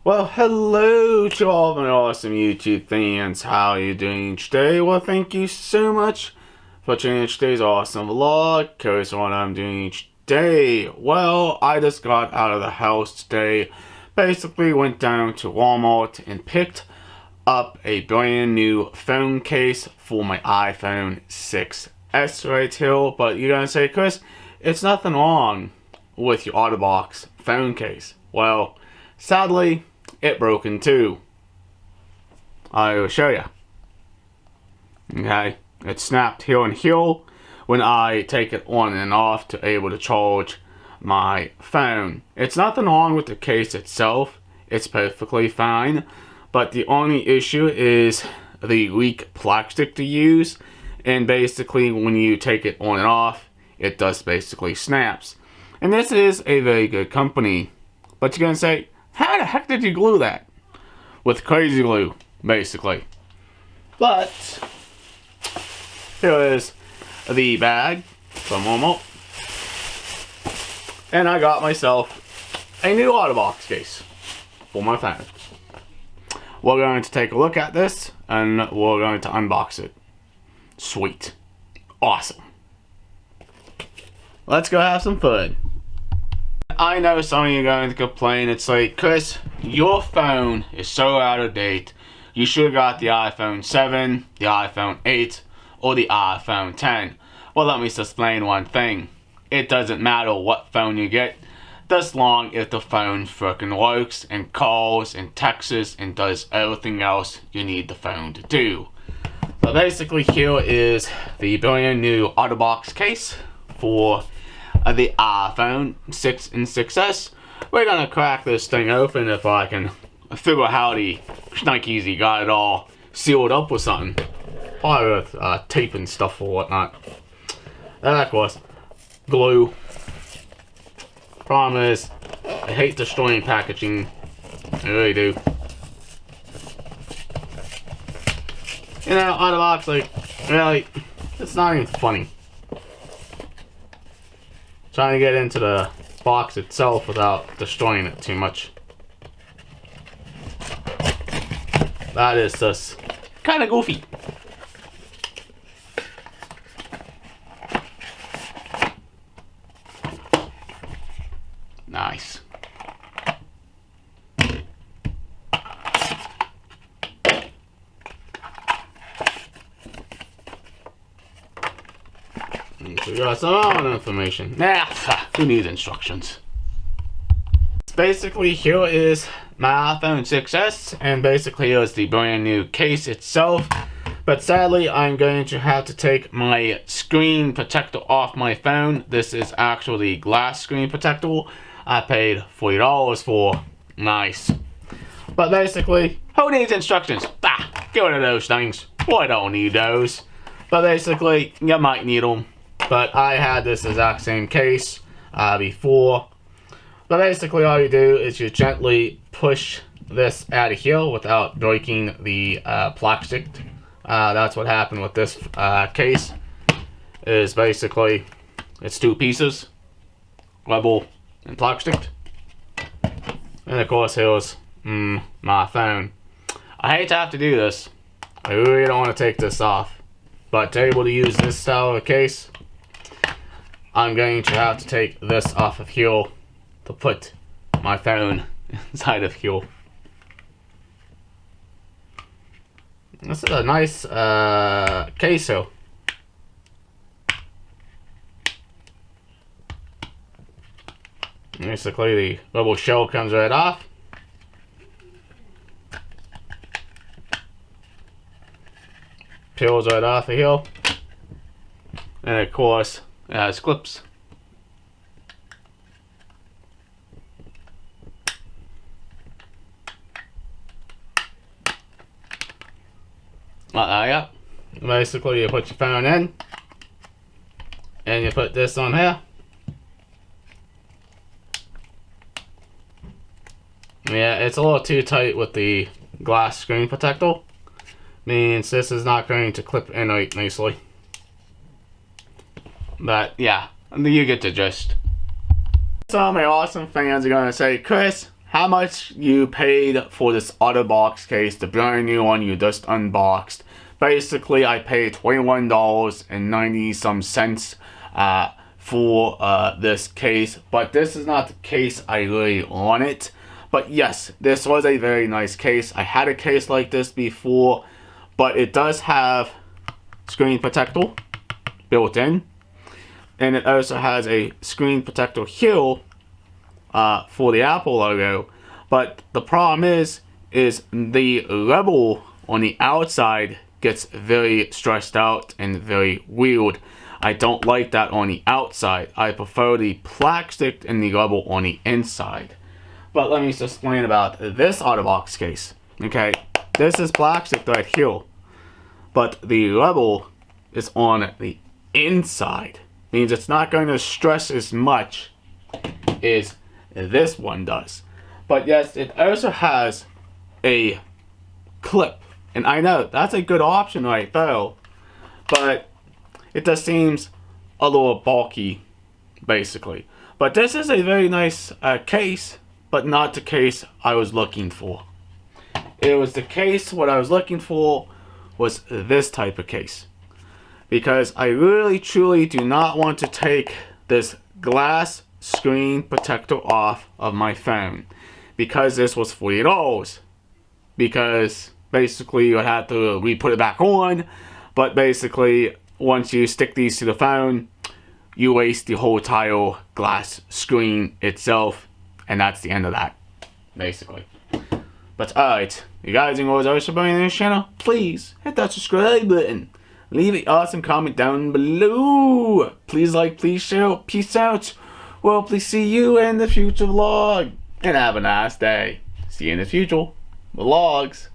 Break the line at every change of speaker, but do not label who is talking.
Well, hello to all my awesome YouTube fans. How are you doing today? Well, thank you so much for tuning in today's awesome vlog. Here's what I'm doing today. Well, I just got out of the house today. Basically went down to Walmart and picked up a brand new phone case for my iPhone 6s right here. But you're gonna say, Chris, it's nothing wrong with your Otterbox phone case. Well, sadly, it broken too. I will show you. Okay, it snapped here and here when I take it on and off to able to charge my phone. It's nothing wrong with the case itself. It's perfectly fine. But the only issue is the weak plastic to use. And basically when you take it on and off, it just basically snaps. And this is a very good company. But you're gonna say, how the heck did you glue that? With crazy glue, basically. But here is the bag from Walmart. And I got myself a new Otterbox case for my phone. We're going to take a look at this and we're going to unbox it. Sweet. Awesome. Let's go have some fun. I know some of you are going to complain. It's like, Chris, your phone is so out of date. You should have got the iPhone 7, the iPhone 8, or the iPhone 10. Well, let me just explain one thing. It doesn't matter what phone you get, just long if the phone frickin' works and calls and texts and does everything else you need the phone to do. So basically here is the brand new Otterbox case for the iPhone 6 and 6s. We're gonna crack this thing open if I can figure out how the Schnikes got it all sealed up with something. Probably with tape and stuff or whatnot. And of course, glue. Problem is, I hate destroying packaging. I really do. You know, Otterbox, like, really, it's not even funny. Trying to get into the box itself without destroying it too much. That is just kind of goofy. Nice. We got some other information. Nah, who needs instructions? Basically, here is my iPhone 6s, and basically here is the brand new case itself. But sadly, I'm going to have to take my screen protector off my phone. This is actually glass screen protector. I paid $40 for. Nice. But basically, who needs instructions? Get rid of those things. I don't need those. But basically, you might need them. But I had this exact same case before. But basically all you do is you gently push this out of here without breaking the plastic. That's what happened with this case. Is basically, it's two pieces, rubber and plastic. And of course here's my phone. I hate to have to do this. I really don't want to take this off. But to be able to use this style of case, I'm going to have to take this off of here to put my phone inside of here. This is a nice case here. Basically the rubber shell comes right off. Peels right off of here. And of course, it has clips. Like that, yeah. Basically, you put your phone in, and you put this on here. Yeah, it's a little too tight with the glass screen protector. Means this is not going to clip in right nicely. But yeah, you get the gist. Some of my awesome fans are gonna say, Chris, how much you paid for this Otterbox case, the brand new one you just unboxed. Basically, I paid $21.90 some cents for this case, but this is not the case I really wanted. But yes, this was a very nice case. I had a case like this before, but it does have screen protector built in, and it also has a screen protector here for the Apple logo. But the problem is the label on the outside gets very stressed out and very weird. I don't like that on the outside. I prefer the plastic and the label on the inside. But let me just explain about this Otterbox case. Okay, this is plastic right here, but the label is on the inside. Means it's not going to stress as much as this one does. But yes, it also has a clip, and I know that's a good option right there, but it just seems a little bulky, basically. But this is a very nice case, but not the case I was looking for. It was the case what I was looking for was this type of case, because I really truly do not want to take this glass screen protector off of my phone, because this was $40. Because basically you would have to re-put it back on, but basically once you stick these to the phone, you waste the whole entire glass screen itself, and that's the end of that, basically. But alright, you guys enjoyed our supporting this channel, please hit that subscribe button. Leave an awesome comment down below. Please like, please share, peace out. Well, please see you in the future vlog. And have a nice day. See you in the future vlogs.